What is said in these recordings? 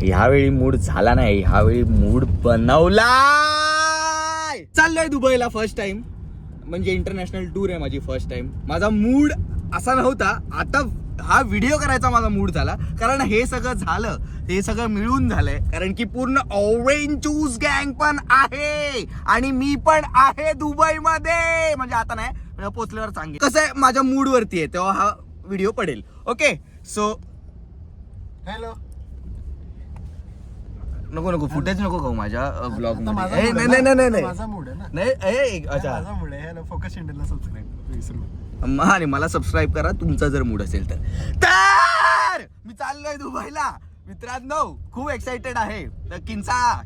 ह्यावेळी मूड झाला नाही, ह्यावेळी मूड बनवला. चाललोय दुबईला फर्स्ट टाइम, म्हणजे इंटरनॅशनल टूर आहे माझी फर्स्ट टाइम. माझा मूड असा नव्हता, आता हा व्हिडिओ करायचा माझा मूड झाला, कारण हे सगळं झालं, हे सगळं मिळून झालंय. कारण की पूर्ण ऑरेंज ज्यूस गँग पण आहे आणि मी पण आहे दुबईमध्ये. म्हणजे आता नाही, पोचल्यावर सांगेल. कसं आहे, माझ्या मूड वरती आहे तेव्हा हा व्हिडिओ पडेल. Okay, so hello. नको फुटेज नको खाऊ माझ्या ब्लॉग मध्ये. माझा मूड आहे ना. नाही अच्छा, माझा मूड आहे. फोकस चॅनलला सबस्क्राईब विसरू. आणि मला सबस्क्राईब करा तुमचा जर मूड असेल तर मी चाललोय दुबईला मित्रांनो. खूप एक्साइटेड आहे.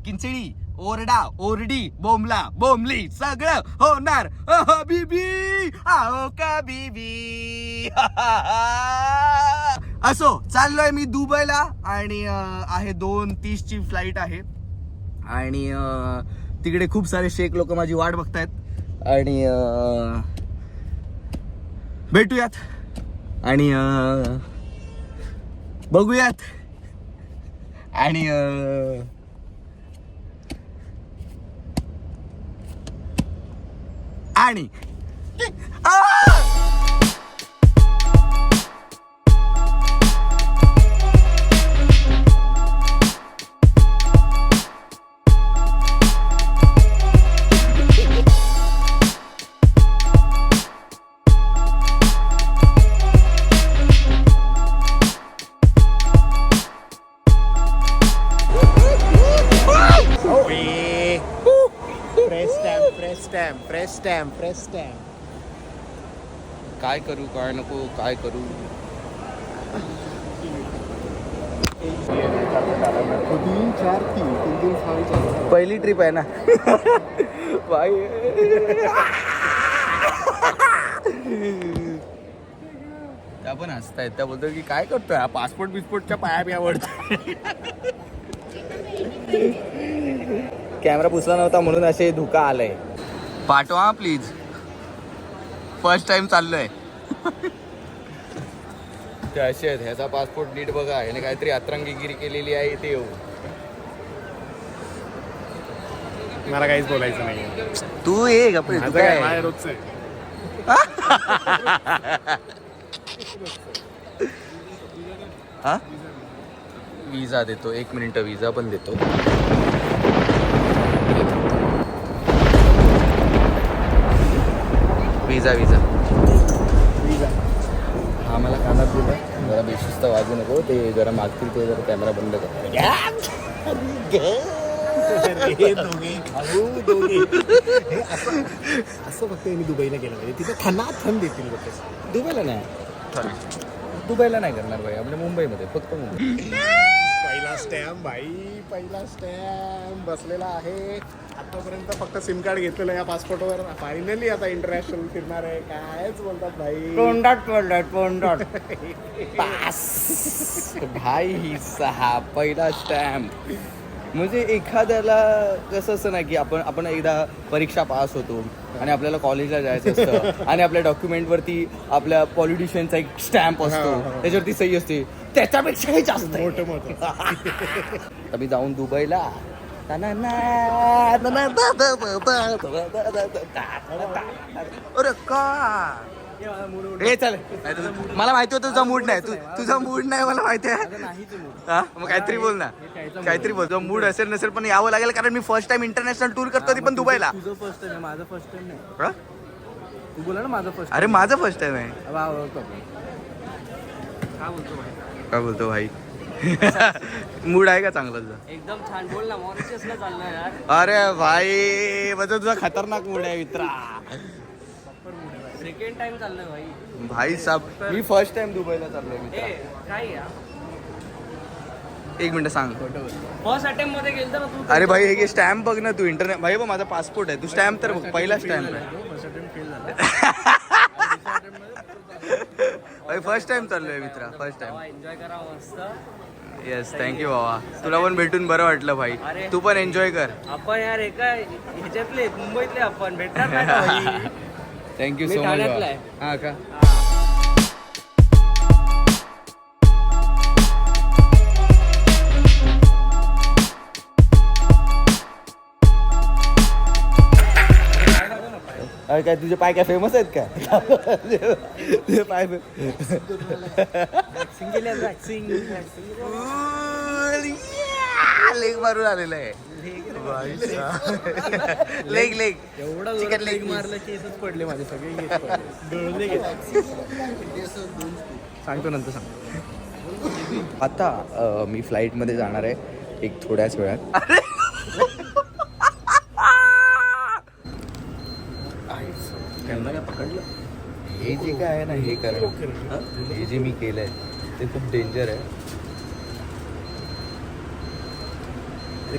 किंचळी, ओरडा, ओरडी, बोमला, बोमली सगळं होणार. बीबी आओ का बीबी. असो, चाललोय मी दुबईला आणि आहे 2:30 ची फ्लाईट आहे आणि तिकडे खूप सारे शेख लोक माझी वाट बघतायत आणि भेटूयात आणि बघूयात आणि आणि प्रेस स्टॅम्प. काय करू, काय नको, काय करू. 3 4 3 6 पहिली ट्रिप आहे ना बाई. त्या पण हसतायत, त्या बोलतो की काय करतोय हा, पासपोर्ट बिस्पोर्टच्या पाया बियावरतो. कॅमेरा पुसला नव्हता म्हणून असे धुका आलंय. पाठवा प्लीज, फर्स्ट टाइम चाललोय. ते असे आहेत, ह्याचा पासपोर्ट नीट बघा, ह्याने काहीतरी अतरंगीगिरी केलेली आहे इथे येऊ. मला काहीच बोलायचं नाही. तू ये गप्पे, तू काय माझ्या रोजचं आहे. हा, विजा देतो, 1 मिनिट, विजा पण देतो. विजा हा मला कानात दिला. जरा बेशिस्त वाजू नको, ते जरा मागतील, ते जरा कॅमेरा बंद कर. असं फक्त मी दुबईला गेलं पाहिजे, तिथे थंड देतील लोक. दुबईला नाही करणार भाई, आपल्या मुंबईमध्ये, फक्त मुंबई. पहिला स्टॅम्प बसलेला आहे. आतापर्यंत फक्त सिम कार्ड घेतलेलं या पासपोर्टवर. फायनली आता इंटरनॅशनल फिरणार आहे. कायच बोलतात भाई, तोंडात पास भाई. ही 6 पहिला स्टॅम्प. म्हणजे एखाद्याला कसं असतं ना की आपण एकदा परीक्षा पास होतो आणि आपल्याला कॉलेजला जायचं असतं आणि आपल्या डॉक्युमेंटवरती आपल्या पॉलिटिशियनचा एक स्टॅम्प असतो, त्याच्यावरती सही असते. त्याच्यापेक्षाही जास्त आम्ही जाऊन दुबईला. अरे का हे चल, मला माहिती होतं तुझा मूड नाही, तुझा मूड नाही मला माहिती आहे. हा, मग काहीतरी बोल ना, काहीतरी बोल. तुझा मूड असेल नसेल पण यावं लागेल, कारण मी फर्स्ट टाइम इंटरनॅशनल टूर करतो, ती पण दुबईला. तुझं फर्स्ट टाइम आहे, माझं फर्स्ट टाइम नाही. तू बोला ना माझं फर्स्ट. अरे माझं फर्स्ट टाइम आहे. काय बोलतो भाई. मूड आहे का चांगला तुझा? एकदम छान. बोल ना, मॉरिशसला चाललोय यार. अरे भाई, माझा तुझा खतरनाक मूड आहे मित्रा. सेकंड टाइम चाललोय भाई. भाई साहब, मी फर्स्ट टाइम दुबईला चाललोय मित्रा. काय या 1 मिनिट सांग. फर्स्ट अटेम्प्ट मध्ये गेलता ना तू. अरे भाई, हे स्टॅम्प बघ ना तू. इंटरनेट भाई, बघ माझा पासपोर्ट आहे. तू स्टॅम्प तर बघ, पहिला स्टॅम्प आहे भाई. फर्स्ट टाइम चाललोय मित्रा, फर्स्ट टाइम. एन्जॉय करा मस्त. येस, थँक्यू बाबा. तुला पण भेटून बरं वाटलं भाई. तू पण एन्जॉय कर. आपण यार एका ह्याच्यातले मुंबईतले आपण भेटणार नाही का भाई. Thank you so much. हा का. अरे काय तुझे पाय काय फेमस आहेत का? तुझे पाय लेग मारून आलेलं आहे. लेग एवढा चिकन लेग लेग मारलं की इथंच पडले माझे सगळे गळले गेले. सांगतो नंतर सांग. आता मी फ्लाईटमध्ये जाणार आहे एक थोड्याच वेळात. पकडलं हे जे काय आहे ना हे करणं, हे जे मी केलंय ते खूप डेंजर आहे.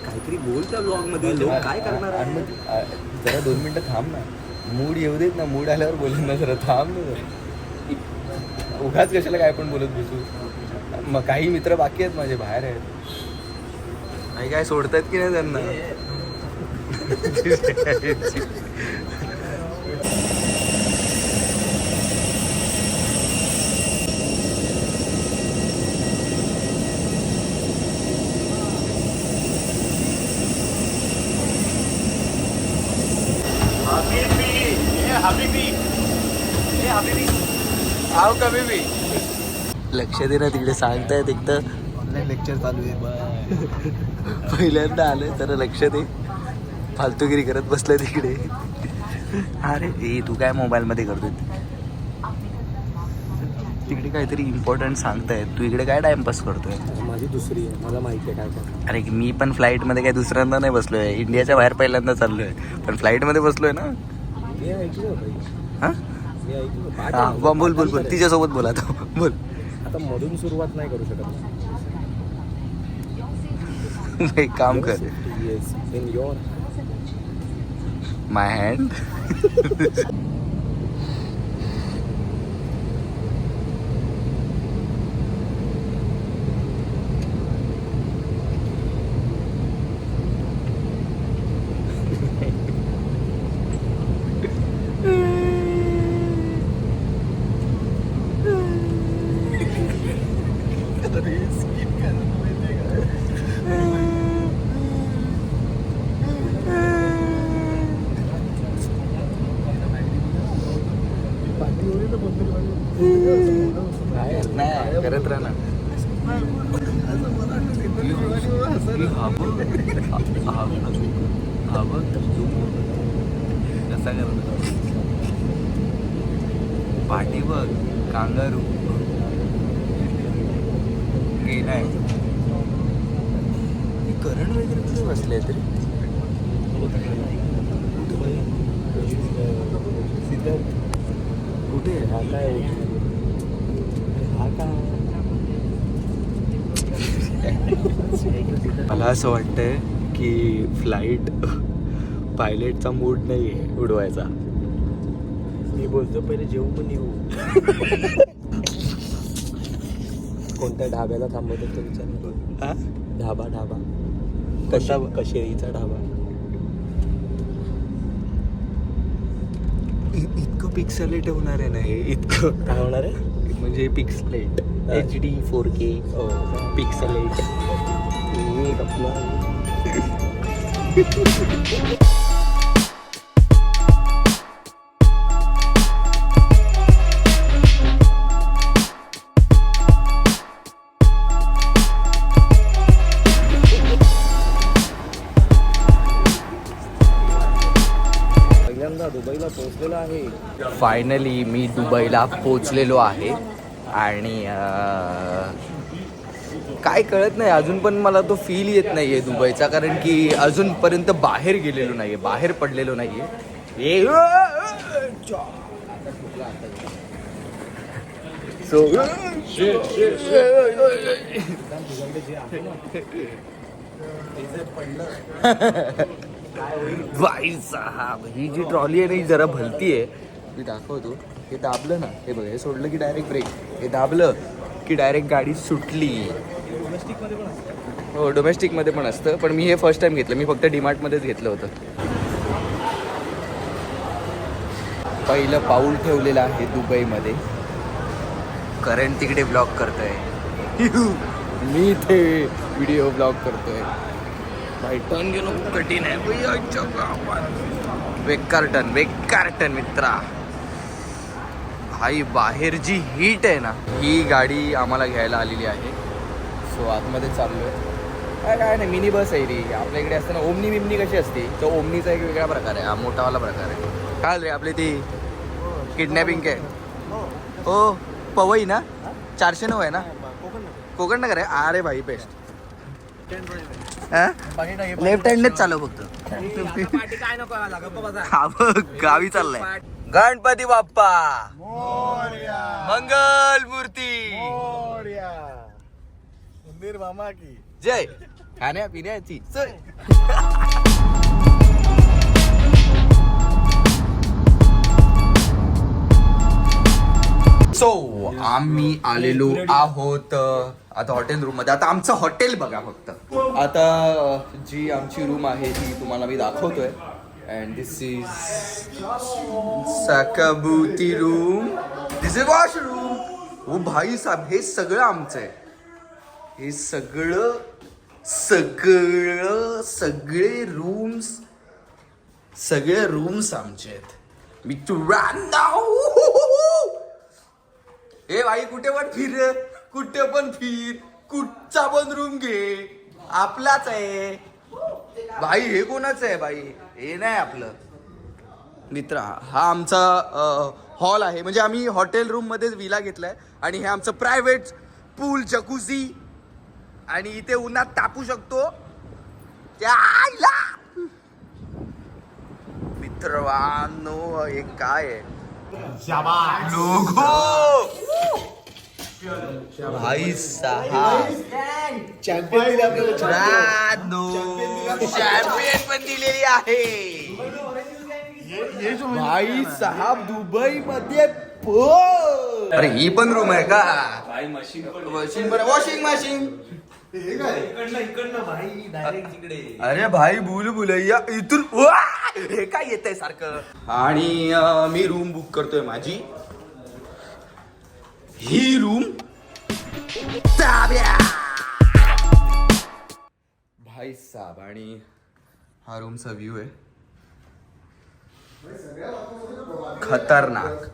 काहीतरी बोल त्या ब्लॉग मध्ये लोक काय करणार आणि मग जरा 2 मिनिटं थांब ना. मूड येऊ देत ना. मूड आल्यावर बोलेन ना. जरा थांब ना. उगाच कशाला काय पण बोलत बसू. मग काही मित्र बाकी आहेत माझे बाहेर आहेत. काही काय सोडतायत की नाही त्यांना. आओ कभी भी. लक्ष दे ना तिकडे सांगतायत एकदम. ऑनलाईन लेक्चर चालू आहे. पहिल्यांदा आलं तर लक्ष दे. फालतूगिरी करत बसलं तिकडे. अरे ए तू काय मोबाईलमध्ये करतोय. तिकडे काहीतरी इम्पॉर्टंट सांगतायत. तू इकडे काय टाइमपास करतोय. माझी दुसरी आहे. मला माहिती आहे काय काय. अरे मी पण फ्लाईटमध्ये काय दुसऱ्यांदा नाही बसलोय. इंडियाच्या बाहेर पहिल्यांदा चाललोय. पण फ्लाईटमध्ये बसलोय ना. मी ऐकलं भाई. हां मी ऐकलं. हां बोल बोल बोल. तिच्यासोबत बोला तो बोल. आता मधून सुरुवात नाही करू शकत. एक काम कर. Yes in your my hand. नाही करत राहा ना. कसा करत पाठी बघ. कांगारू गेलाय. करण वगैरे कुठे बसले तरी. कुठे हा काय हा काय. मला असं वाटतंय की फ्लाईट पायलटचा मूड नाही आहे उडवायचा. मी बोलतो पहिले जेवू पण येऊ. कोणत्या ढाब्याला थांबवतो तो विचार. हा? ढाबा कसा कशेरीचा ढाबा. इतकं पिक्सलेट होणार आहे ना हे. इतकं काय होणार आहे. म्हणजे पिक्सलेट HD 4K पिक्सलेट. पहिल्यांदा दुबईला पोहोचलेलो आहे. फायनली मी दुबईला पोचलेलो आहे. आणि काय कळत नाही अजून पण मला तो फील येत नाही आहे दुबईचा. कारण की अजूनपर्यंत बाहेर गेलेलो नाही आहे. बाहेर पडलेलो नाही आहे. सो भाई साहब ही जी ट्रॉली आहे ना ही जरा भलती आहे. मी दाखवतो. हे दाबलं ना. हे बघ हे सोडलं की डायरेक्ट ब्रेक. हे दाबलं की डायरेक्ट गाडी सुटली. हो डोमेस्टिकमध्ये पण असतं. पण मी हे फर्स्ट टाइम घेतलं. मी फक्त डीमार्टमध्येच घेतलं होतं. पहिलं पाऊल ठेवलेलं आहे दुबईमध्ये. करण तिकडे ब्लॉग करतोय. मी इथे व्हिडिओ ब्लॉग करतोय. भाई टर्न घेणं खूप कठीण आहे. बेकार टन मित्रा. भाई बाहेर जी हीट आहे ना, ही गाडी आम्हाला घ्यायला आलेली आहे. सो आतमध्ये चाललोय. काय नाही, मिनी बस आहे रे. आपल्या इकडे असते ना ओमनी बिमनी कशी असते, तो ओमनीचा एक वेगळा प्रकार आहे, हा मोठावाला प्रकार आहे. काय रे आपली ती किडनॅपिंग काय हो पवई ना 409 आहे ना, कोकण नगर आहे. अरे भाई बेस्ट. लेफ्ट हँडनेच चालव फक्त. काय नको गावी चाललाय. गणपती बाप्पा मोरया, मंगल मूर्ती मोरया. मंदिर मामा की जय. खाण्या पिण्याची सोय. सो आम्ही आलेलो आहोत आता हॉटेल रूम मध्ये. आता आमचं हॉटेल बघा फक्त. आता जी आमची रूम आहे ती तुम्हाला मी दाखवतोय. अँड दिस इज सकाबुती रूम. This is washroom. ओ भाई साहेब, हे सगळं आमचं आहे. हे सगळे रूम्स आमचे आहेत. मी ए भाई कुठे पण फिर कुठचा पण रूम घे, आपलाच आहे भाई. हे कोणाचं आहे भाई, हे नाही आपलं. मित्रा, हा आमचा हॉल आहे. म्हणजे आम्ही हॉटेल रूम मध्ये विला घेतलाय आणि हे आमचं प्रायव्हेट पूल जकुझी. आणि इथे उन्हात तापू शकतो त्या आईला. मित्रांनो, हे काय आहे लोगो भाई साहब. चॅम्पियन पण दिलेली आहे भाई साहब दुबई मध्ये. अरे ही पण रूम आहे का? मशीन पण, वॉशिंग मशीन. अरे भाई भुलैया इथून हे काय येत आहे सारखं. आणि मी रूम बुक करतोय माझी. ही रूम भाई साहब. आणि हा रूमचा व्ह्यू आहे खतरनाक.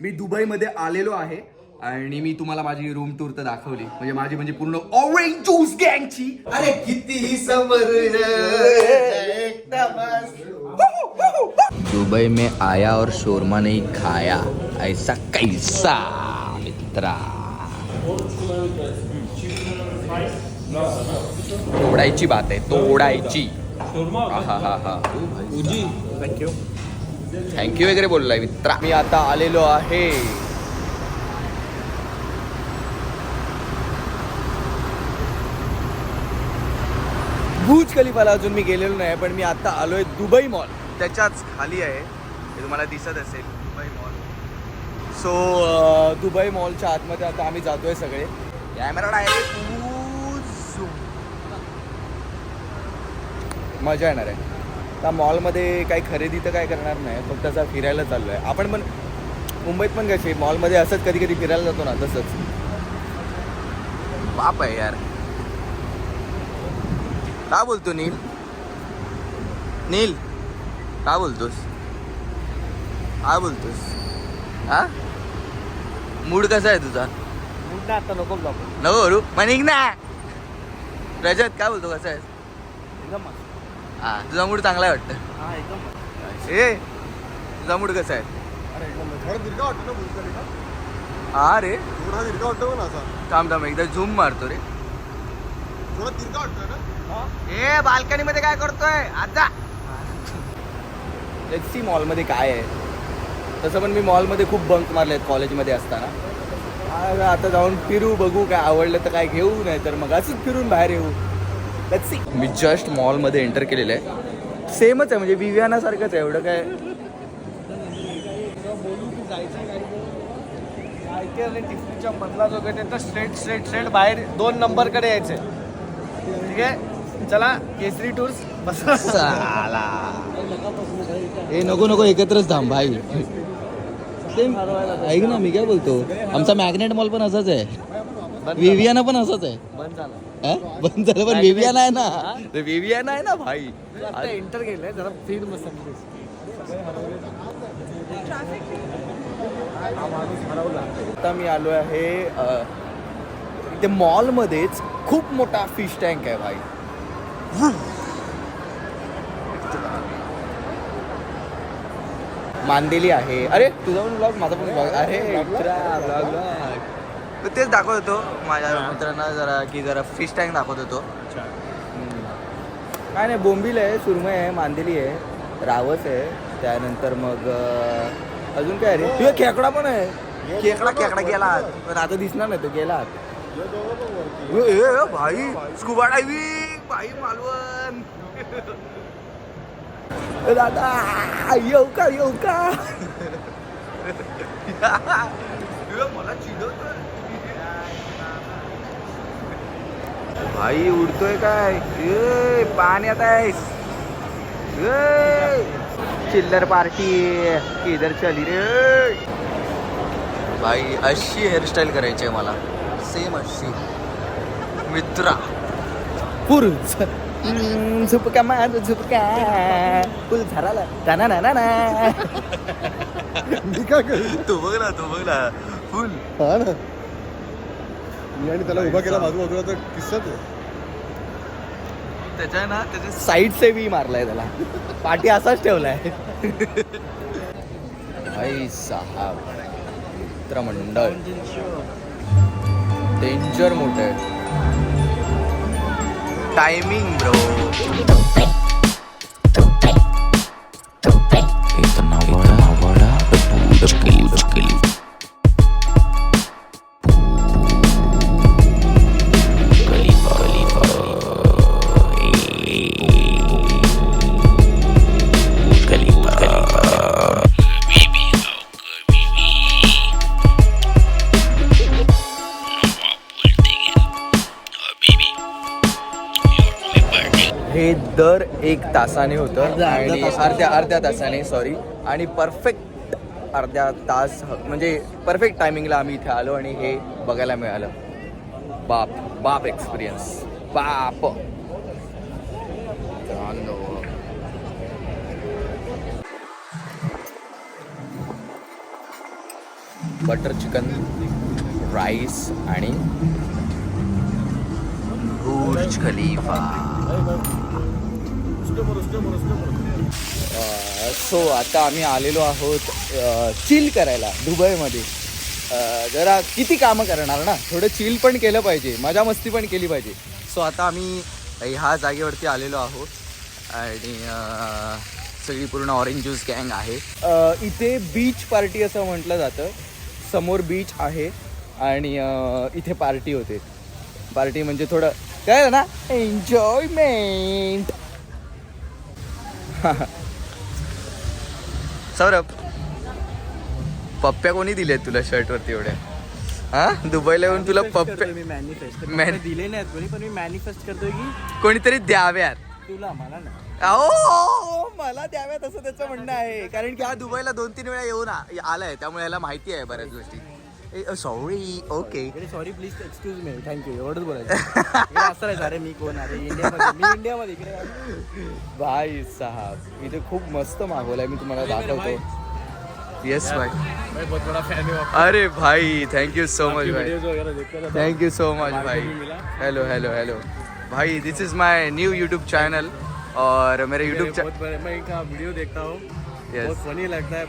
मी दुबईमध्ये आलेलो आहे आणि मी तुम्हाला माझी रूम टूर तर दाखवली. म्हणजे पूर्ण ऑरेंज ज्यूस गँगची. अरे किती समर. दुबई में आया और शोरमा नहीं खाया, ऐसा कैसा मित्रा. तोडायची बात आहे, तोडायची. थँक्यू वगैरे बोललाय मित्रा. मी आता आलेलो आहे बुर्ज खलिफाला. अजून मी गेलेलो नाही, पण मी आता आलोय दुबई मॉल. त्याच्याच खाली आहे, हे तुम्हाला दिसत असेल दुबई मॉल. सो दुबई मॉलच्या आतमध्ये आता आम्ही जातोय सगळे. कॅमेरा डायरेक्ट मजा येणार आहे. त्या मॉलमध्ये काही खरेदी तर काय करणार नाही, फक्त असं फिरायला चाललो आहे. आपण पण मुंबईत पण कशी मॉलमध्ये असंच कधी कधी फिरायला जातो ना, तसंच. बाप आहे यार. काय बोलतो नील? काय बोलतोस? हा मूड कसा आहे तुझा? आता नको नको म्हणिक ना. रजत काय बोलतो, कसा आहे? एकदम हा, तुझा मूड चांगला आहे वाटतं. हा एकदम. ए तुझा मूड कसा आहे? अरे थोडा दीर्घ वाटतो ना. हा रे, थोडा दीर्घ वाटतो ना असा. थांब एकदा झूम मारतो रे. थोडा दीर्घ वाटतोय ना. ए बाल्कनी मध्ये काय करतोय आता? लेट्स सी मॉलमध्ये काय आहे. तसं पण मी मॉलमध्ये खूप बंक मारले आहेत कॉलेजमध्ये असताना. आता जाऊन फिरू, बघू काय आवडलं तर काय घेऊ, नाही तर मग असंच फिरून बाहेर येऊ. Let's see. मी जस्ट मॉलमध्ये एंटर केलेलं आहे. सेमच आहे, म्हणजे विवियाना सारखंच आहे. एवढं काय टिफिनच्या मधला जो गट आहे तर स्ट्रेट बाहेर 2 नंबरकडे यायचे. ठीक आहे, चला केसरी टूर्स बस. ए नको एकत्रच थांब भाई. ऐक ना, मी काय बोलतो, आमचा मॅग्नेट मॉल पण असाच आहे, विवियाना पण असाच आहे. बंद झाला. बंद झालं पण वेविया नाही ना, वेविया नाही ना भाई. आता एंटर केलंय जरा फीड मस्त आता मी आलो आहे इथे मॉलमध्येच खूप मोठा फिश टँक आहे भाई. मांदेली आहे. अरे तुझा पण ब्लॉग, माझा पण ब्लॉग. अरे ब्लॉग तेच दाखवत होतो माझ्या मित्रांना जरा की जरा फिश टँक दाखवत होतो. काय नाही, बोंबील आहे, सुरमई आहे, मांदेली आहे, रावस आहे, त्यानंतर मग अजून काय रे, तुझा खेकडा पण आहे. खेकडा गेला पण आता दिसणार नाही, तो गेला. भाई स्कुबा डायव्हिंग भाई मालवण. दादा येऊ का मला चिडवतोय भाई. उडतोय काय पाण्यात आहे. चिल्लर पार्टी किधर चली रे भाई. अशी हेअरस्टाईल करायची आहे मला, सेम अशी मित्रा. झुपका मार झुपका फुल झाला ताना ना ना. तो बघ ना फुल. हा ना, मी आणि त्याला उभा केला बाजूला तर किस्सा तो. त्याच्या ना त्याच्या साईड से बी मारलाय त्याला, पाठी असाच ठेवलाय. भाई साहब मित्रमंडळ डेंजर मोठं आहे. Timing bro. हे दर 1 तासाने होतं आणि अर्ध्या तासाने सॉरी, आणि परफेक्ट अर्ध्या तास म्हणजे परफेक्ट टायमिंगला आम्ही इथे आलो आणि हे बघायला मिळालं. बाप एक्सपिरियन्स बाप. बटर चिकन, राईस आणि बुर्ज खलीफा. सो आता आम्ही आलेलो आहोत चिल करायला दुबईमध्ये. जरा किती कामं करणार ना, थोडं चिल पण केलं पाहिजे, मजा मस्ती पण केली पाहिजे. सो आता आम्ही ह्या जागेवरती आलेलो आहोत आणि सगळी पूर्ण ऑरेंज ज्यूस गँग आहे. इथे बीच पार्टी असं म्हटलं जातं. समोर बीच आहे आणि इथे पार्टी होते. पार्टी म्हणजे थोडं काय ना, एन्जॉयमेंट. सौरभ, पप्प्या कोणी दिले तुला शर्ट वरती एवढ्या? हा, दुबईला येऊन तुला पप्प्या मी मॅनिफेस्ट दिले नाहीत कोणी, पण मी मॅनिफेस्ट करतोय की कोणीतरी द्याव्यात तुला, मला नाही. अहो मला द्याव्यात असं त्याचं म्हणणं आहे, कारण की हा दुबईला 2-3 वेळा येऊन आलाय, त्यामुळे याला माहिती आहे बऱ्याच गोष्टी. Sorry, okay sorry please excuse me, thank you, एवढंच बोलायचं. असं नाही, अरे मी कोण, अरे इंडियामध्ये इकडे. भाई साहब इथे खूप मस्त माहोल आहे, मी तुम्हाला दाखवतो. येस भाई, बहुत बड़ा फैन हूं. अरे भाई थैंक यू सो मच भाई, वगैरह देखता रहता हूं. थैंक यू सो मच भाई. हेलो हेलो हेलो भाई, this is my new YouTube channel और मेरे यूट्यूब मैं इनका वीडियो देखता हूँ, Yes. बहुत फनी लगता है,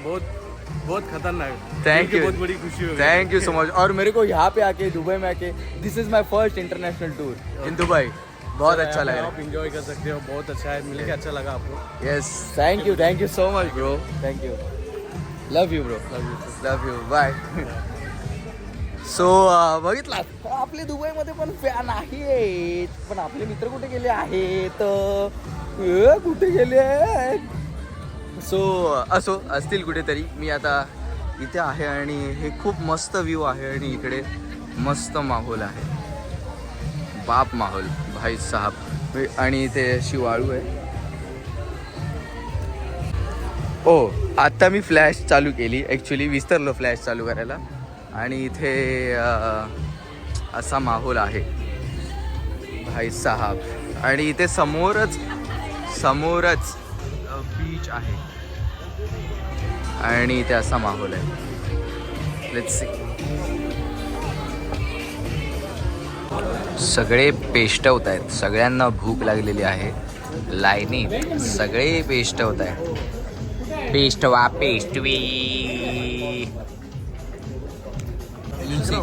बहुत खतरनाक. थैंक यू, बहुत बड़ी खुशी हो. Thank you so much. और मेरे को यहाँ पे आके दुबई में आके this is my first international tour in Dubai. बहुत अच्छा लगा. आप एंजॉय कर सकते हो, बहुत अच्छा है, मिलके अच्छा लगा आपको. Yes, thank you so much bro, thank you. Love you bro, love you, bye. So बघितलात आपले दुबईमध्ये पण फॅन आहेत, पण आपले मित्र कुठे गेले आहेत, कुठे गेले आहेत. सो असो असतील कुठेतरी. मी आता इथे आहे आणि हे खूप मस्त व्ह्यू आहे आणि इकडे मस्त माहोल आहे, बाप माहोल भाई साहब. आणि इथे अशी वाळू आहे. ओ आता मी फ्लॅश चालू केली, ॲक्च्युली विसरलो फ्लॅश चालू करायला. आणि इथे असा माहोल आहे भाई साहब. आणि इथे समोरच बीच आहे आणि इथे असा माहोल आहे. Let's see. सगळे पेष्टवत आहेत, सगळ्यांना भूक लागलेली आहे. लाईनीत सगळे पेष्टवत आहेत. पेष्टवा पेष्टवी.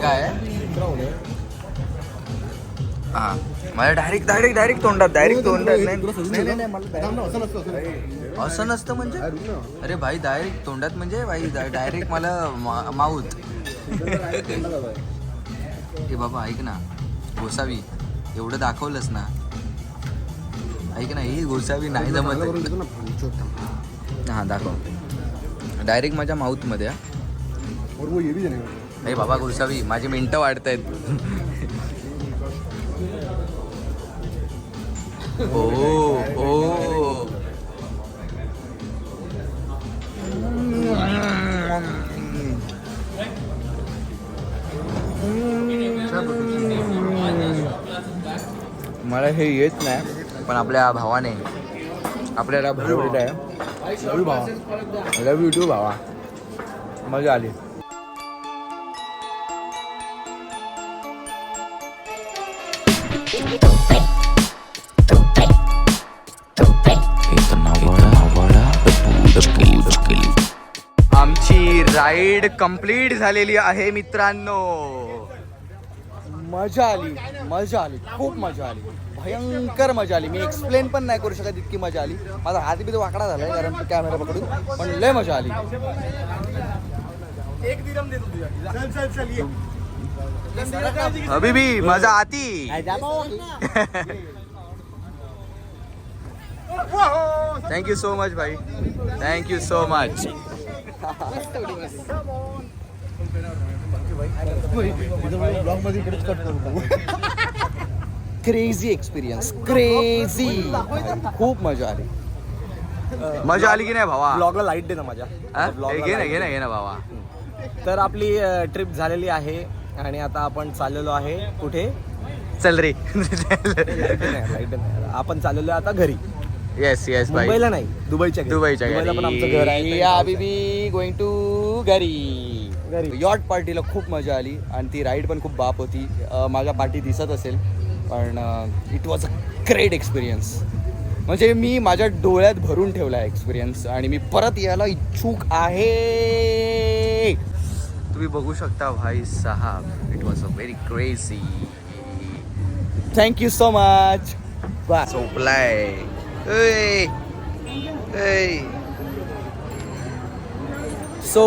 काय हा मला डायरेक्ट तोंडात नाही. असं नसतं म्हणजे. अरे भाई डायरेक्ट तोंडात म्हणजे भाई डायरेक्ट मला माऊथ. हे बाबा ऐक ना, गोसावी एवढं दाखवलंस ना, ऐक ना, ही गोसावी नाही जमत. हां दाखव डायरेक्ट माझ्या माऊथमध्ये. अरे बाबा गोसावी माझी मिनटं वाढत आहेत. ओ मला हे येत नाही, पण आपल्या भावाने आपल्याला भरवलेलं आहे. लव यू टू भावा. मजा आली. आमची राईड कंप्लीट झालेली आहे मित्रांनो. मजा आली, खूप मजा आली, भयंकर मजा आली. मी एक्सप्लेन पण नाही करू शकत इतकी मजा आली. माझा हात बी वाकडा झालाय कारण कॅमेरा पकडून, पण लय मजा आली. हबीबी मजा आती. थँक्यू सो मच भाई, thank you so much. Crazy experience, crazy. खूप मजा आली. मजा आली की नाही भावा? ब्लॉगला लाईट दे ना माझ्या. घे ना भावा. तर आपली ट्रिप झालेली आहे आणि आता आपण चाललेलो आहे कुठे? चल रे. लाईट नाही. आपण चाललेलो आता घरी. येस मुंबईला नाही, दुबईच्या पण आमचं घर आहे. हबीबी गोइंग टू घरी. यॉट पार्टीला खूप मजा आली आणि ती राईड पण खूप बाप होती. माझ्या पार्टी दिसत असेल, पण it was a great experience. म्हणजे मी माझ्या डोळ्यात भरून ठेवला आहे एक्सपिरियन्स आणि मी परत यायला इच्छुक आहे. तुम्ही बघू शकता भाई साहब, it was a very crazy. Thank you so much. झोपलाय. सो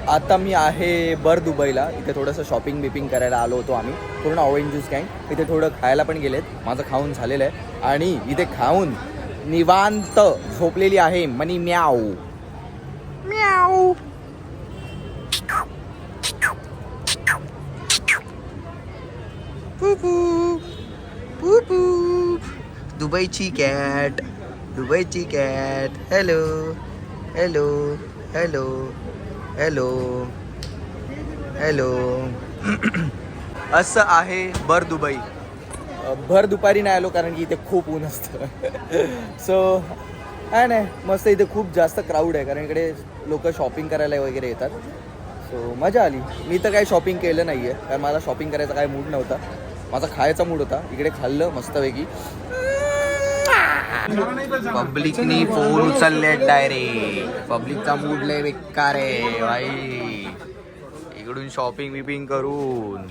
आता मी आहे बर दुबईला. इथे थोडंसं शॉपिंग बिपिंग करायला आलो होतो आम्ही, पूर्ण ऑरेंज ज्यूस गँग. इथे थोडं खायला पण गेलेत. माझं खाऊन झालेलं आहे आणि इथे खाऊन निवांत झोपलेली आहे मनी म्याऊ म्याऊ. दुबईची cat. Hello hello hello hello hello. असं आहे बर दुबई. भर दुपारी नाही आलो कारण की इथे खूप ऊन असतं. सो काय नाही, मस्त. इथे खूप जास्त क्राऊड आहे कारण इकडे लोक शॉपिंग करायला वगैरे येतात. सो मजा आली. मी तर काही शॉपिंग केलं नाही आहे कारण मला शॉपिंग करायचा काही मूड नव्हता. माझा खायचा मूड होता. इकडे खाल्लं मस्तपैकी. पब्लिकनी फोन उचलले डायरेक्ट. पब्लिकचा मूड लय बेकार आहे भाई. इकडून शॉपिंग बिपिंग करून.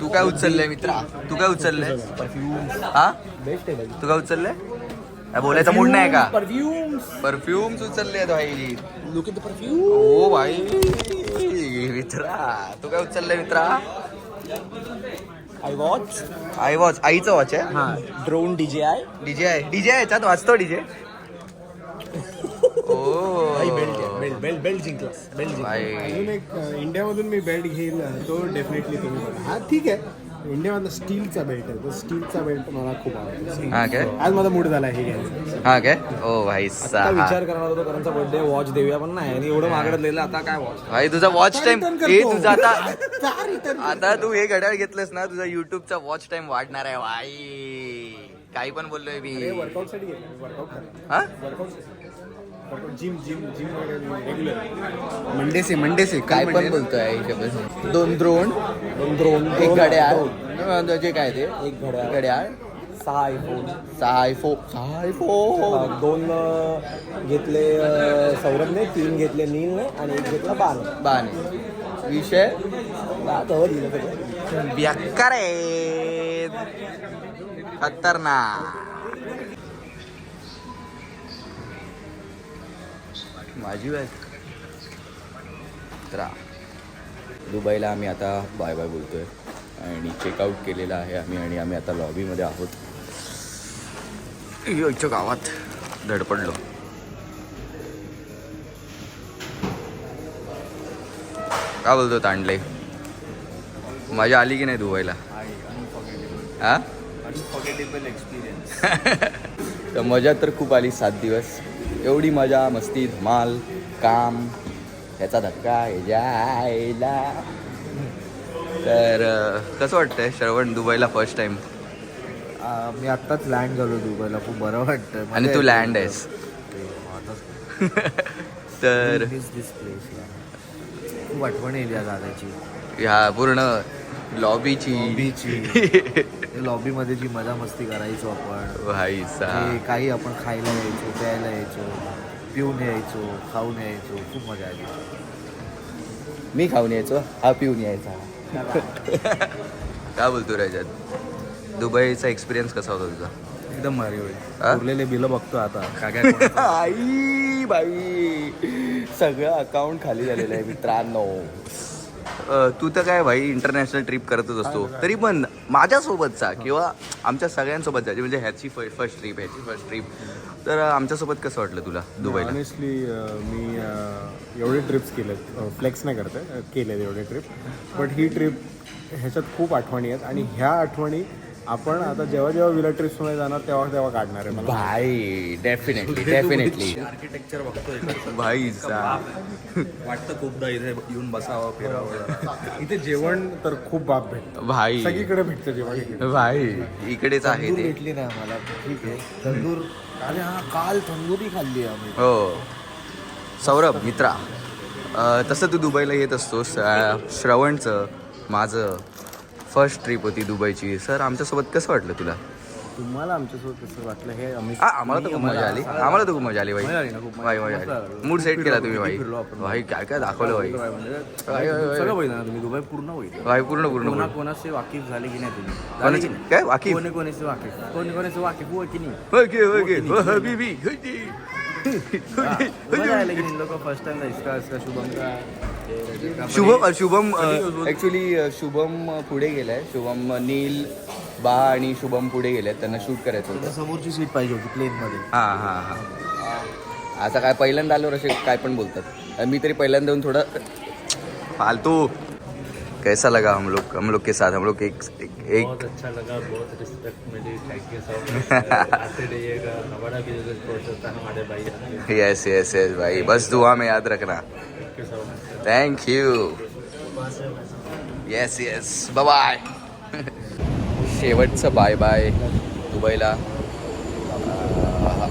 तू काय उचललंय मित्रा? तू काय उचललंय? हा बेस्ट आहे. तू काय उचललंय? बोलायचा मूड नाही का? परफ्यूम्स उचलले भाई. Look at the perfume. ओ भाई मित्रा, तू काय उचललंय मित्रा? I watch. आईचं वॉच आहे. हा, ड्रोन डीजे याच्यात वाजतो डीजे. ओ बेल्ट जिंकला. अजून एक इंडियामधून मी बेल्ट घेईन, तो डेफिनेटली तुम्ही बघा. हा ठीक आहे, इंडियामधला स्टीलचा बेल्ट आहे. तो स्टीलचा बेल्ट मला खूप आवडतो. हा काय आज माझा मूड झाला हे घ्यायचं. हा काय ओ भाई आता साहब. विचार करणार होतो करणचा बर्थडे वॉच देऊया पण नाही आणि एवढं महागडत लिहिलं आता काय वॉच. भाई तुझा वॉच टाइम return हे करतो. तुझा आता का return आता तू हे घड्याळ घेतलंस ना तुझा युट्यूबचा वॉच टाइम वाढणार आहे भाई. काही पण बोललोय मी. वर्कआउट साठी वर्कआउट हा जिम रेग्युलर मंडे से काय पण बोलतोय. 2 ड्रोन ड्रोन एक घड्याळ जे काय ते एक घड्याळ, घड्याळ 6 आयफोन, 6 आयफोन 2 घेतले सौरभने, 3 घेतले नीलने आणि 1 घेतला बाने. विषय आता दिलं सगळं. बेकार आहे. खतरनाक. माझी वेळ तर दुबईला आम्ही आता बाय बाय बोलतोय आणि चेकआउट केलेलं आहे आम्ही आणि आता लॉबीमध्ये आहोत. इच्या गावात धडपडलो. का बोलतो तांडले माझी आली की नाही दुबईला. हा अनफॉर्गेटेबल एक्सपिरियन्स. तर मजा तर खूप आली 7 दिवस. एवढी मजा मस्ती धमाल काम ह्याचा धक्का यायला. तर कसं वाटतंय श्रवण दुबईला फर्स्ट टाइम. मी आत्ताच लँड झालो दुबईला. खूप बरं वाटतं. आणि तू लँड आहेस तर दिस प्लेस खूप आठवण येईल या जागाची. ह्या पूर्ण लॉबीची लॉबीमध्ये जी मजा मस्ती करायचो आपण. भाई जे साहब काही आपण खायला यायचो, प्यायला यायचो, पिऊन यायचो, खाऊन यायचो. खूप मजा आली. मी खाऊन यायचो हा पिऊन यायचा. काय बोलतो रजत दुबईचा एक्सपिरियन्स कसा होता तुझा. एकदम भारी होईल. हा? उरलेले बिलं बघतो आता काय काय कोणाचं. आई बाई सगळं अकाउंट खाली झालेलं आहे मित्रांनो. तू तर काय भाई इंटरनॅशनल ट्रिप करतच असतो तरी पण माझ्यासोबतचा किंवा आमच्या सगळ्यांसोबतचा म्हणजे ह्याची फर्स्ट ट्रिप तर आमच्यासोबत कसं वाटलं तुला दुबईला. ऑनेस्टली मी एवढे ट्रिप्स केलेत. फ्लेक्स नाही करते केलेत एवढे ट्रिप. बट ही ट्रिप ह्याच्यात खूप आठवणी आहेत आणि ह्या आठवणी आपण आता जेव्हा जेव्हा विला ट्रिप्समध्ये जाणार तेव्हा काढणार आहे मला. भाई डेफिनेटली आर्किटेक्चर बघतोय भाई वाटतं खूपदा इथे येऊन बसावं फिरावं. इथे जेवण तर खूप बाप भेटतं. भाई सगळीकडे भेटतं जेवण इकडे. भाई इकडेच आहे तंदूर ते. भेटली नाही आम्हाला. ठीक आहे तंदूर. अरे हा काल तंदुरी खाल्ली आम्ही. हो सौरभ मित्रा तसं तू दुबईला येत असतोस. श्रवणचं माझं फर्स्ट ट्रिप होती दुबईची. सर आमच्यासोबत कसं वाटलं तुला. तुम्हाला आमच्यासोबत कसं वाटलं हे आम्ही आम्हाला तर खूप मजा आली. आम्हाला तर खूप मजा आली भाई. मजा आली ना, खूप भाई मजा आली. मूड सेट केला तुम्ही भाई. फिरलो आपण. भाई काय काय दाखवलं भाई. सगळं बघितलं ना तुम्ही. दुबई पूर्ण बघितलं. भाई पूर्ण कोणाचे वाकिफ झाले की नाही तुम्ही. झाले कोणाची की नाही? काय वाकी कोणाचे वाकिफ हो की नाही. ओके हबीबी मजा आली की नाही. लोक फर्स्ट टाइम इसका शुभम का शुभम ऍक्च्युली शुभम पुढे गेलाय. शुभम नील बा आणि शुभम पुढे गेले. त्यांना शूट करायचं होतं. समोरची सीट पाहिजे होती प्लेन मध्ये. आता काय पहिल्यांदा आल्यावर असे काय पण बोलतात. मी तरी पहिल्यांदा येऊन थोडं फालतू. कैसा लगा हम लोग के साथ हम लोग एक बहुत अच्छा लगा. बहुत रिस्पेक्ट मिली. Thank you so much. आते रहिएगा. हमारा भी कोच होता है हमारे भाई. यस भाई बस दुआ में याद रखना. Thank you so much. Thank you. Yes bye. शेवटचं बाय बाय दुबईला.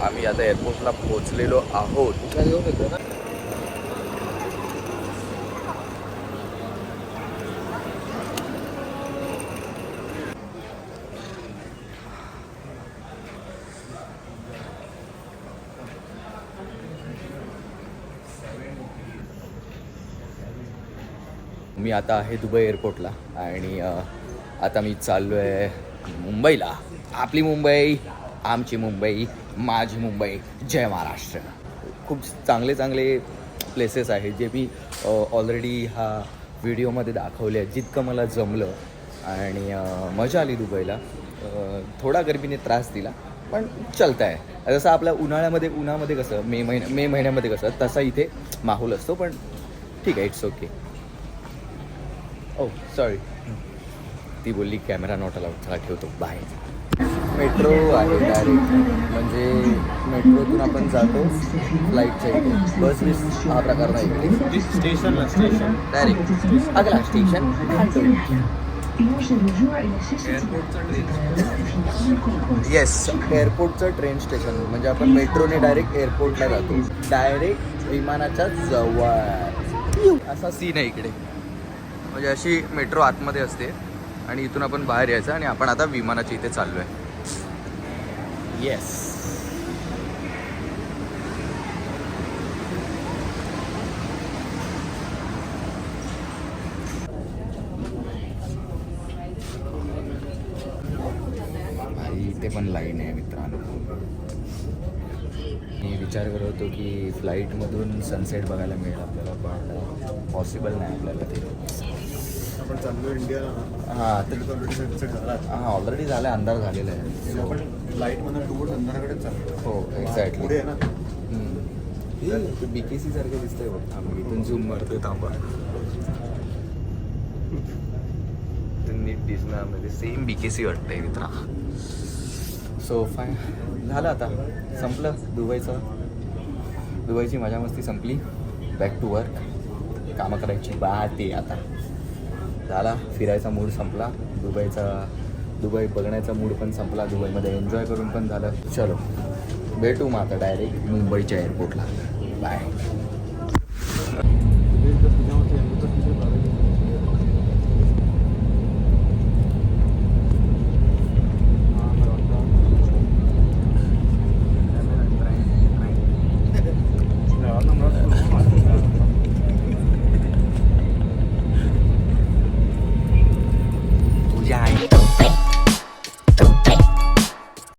आम्ही आता एअरपोर्टला पोहोचलेलो आहोत. मी आता आहे दुबई एअरपोर्टला आणि आता मी चाललो आहे मुंबईला. आपली मुंबई, आमची मुंबई, माझी मुंबई, जय महाराष्ट्र. खूप चांगले प्लेसेस आहेत जे मी ऑलरेडी ह्या व्हिडिओमध्ये दाखवले आहेत जितकं मला जमलं. आणि मजा आली दुबईला. थोडा गर्मीने त्रास दिला पण चलतं आहे. जसं आपल्या उन्हामध्ये कसं मे महिन्यामध्ये कसं तसा इथे माहोल असतो. पण ठीक आहे इट्स ओके. O sorry. ती बोलली कॅमेरा नॉट अलाउड, चला ठेवतो बाय. मेट्रो आहे डायरेक्ट, म्हणजे मेट्रोतून आपण जातो फ्लाईटच्या इथे. बस बीस हा प्रकार नाही इकडे. स्टेशन डायरेक्ट अगला स्टेशन येस, एअरपोर्टचं ट्रेन स्टेशन. म्हणजे आपण मेट्रोने डायरेक्ट एअरपोर्टला जातो, डायरेक्ट विमानाच्या जवळ. असा सीन आहे इकडे. म्हणजे अशी मेट्रो आतमध्ये असते आणि इथून आपण बाहेर यायचं आणि आपण आता विमानाच्या इथे चाललो आहे. येस. इथे पण लाईन आहे मित्रांनो. मी विचार करत होतो की फ्लाईटमधून सनसेट बघायला मिळेल आपल्याला, पण पॉसिबल नाही आपल्याला ते. आपण चाललो इंडियाला ना, हां तर ऑलरेडी सनसेट झाला. हां ऑलरेडी झालं आहे, अंधार झालेला आहे. आपण लाईटमधून टूवर्ड अंधाराकडे चाललो. हो एक्झॅक्टली. पुढे आहे ना. BKC सारखं दिसतंय बघ. थांबा इथून झूम मारतोय, थांबा. नीट दिसणार म्हणजे सेम BKC वाटतंय मित्रा. सो फाय झालं, आता संपलं दुबईची मजा मस्ती संपली. बॅक टू वर्क, कामं करायची बात आहे आता. झाला फिरायचा मूड संपला, दुबई बघण्याचा मूड पण संपला, दुबईमध्ये एन्जॉय करून पण झालं. चलो भेटू मग आता डायरेक्ट मुंबईच्या एअरपोर्टला. बाय.